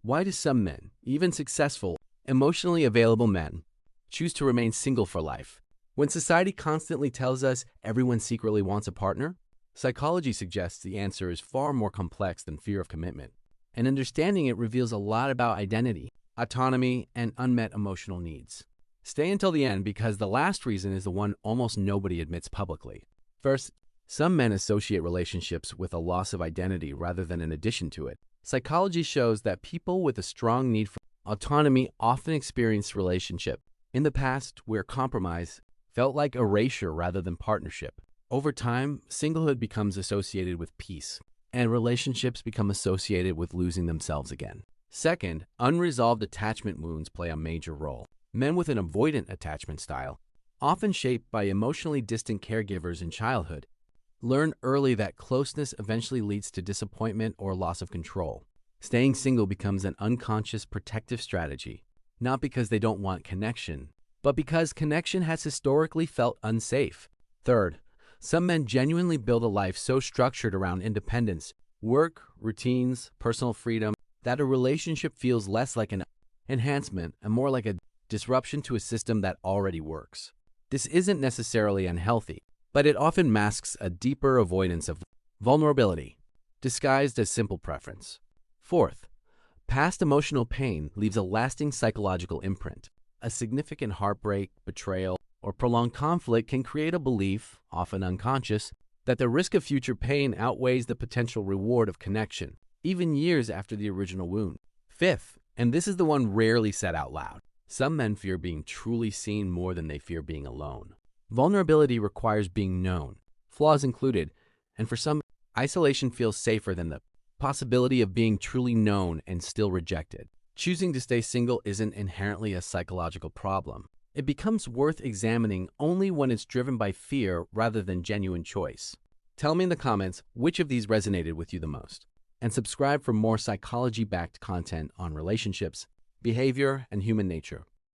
Why do some men, even successful, emotionally available men, choose to remain single for life? When society constantly tells us everyone secretly wants a partner, psychology suggests the answer is far more complex than fear of commitment. And understanding it reveals a lot about identity, autonomy, and unmet emotional needs. Stay until the end because the last reason is the one almost nobody admits publicly. First, some men associate relationships with a loss of identity rather than an addition to it. Psychology shows that people with a strong need for autonomy often experience relationship in the past where compromise felt like erasure rather than partnership. Over time, singlehood becomes associated with peace, and relationships become associated with losing themselves again. Second, unresolved attachment wounds play a major role. Men with an avoidant attachment style, often shaped by emotionally distant caregivers in childhood, learn early that closeness eventually leads to disappointment or loss of control. Staying single becomes an unconscious protective strategy, not because they don't want connection, but because connection has historically felt unsafe. Third, some men genuinely build a life so structured around independence, work, routines, personal freedom, that a relationship feels less like an enhancement and more like a disruption to a system that already works. This isn't necessarily unhealthy, but it often masks a deeper avoidance of vulnerability, disguised as simple preference. Fourth, past emotional pain leaves a lasting psychological imprint. A significant heartbreak, betrayal, or prolonged conflict can create a belief, often unconscious, that the risk of future pain outweighs the potential reward of connection, even years after the original wound. Fifth, and this is the one rarely said out loud, some men fear being truly seen more than they fear being alone. Vulnerability requires being known, flaws included, and for some, isolation feels safer than the possibility of being truly known and still rejected. Choosing to stay single isn't inherently a psychological problem. It becomes worth examining only when it's driven by fear rather than genuine choice. Tell me in the comments which of these resonated with you the most, and subscribe for more psychology-backed content on relationships, behavior, and human nature.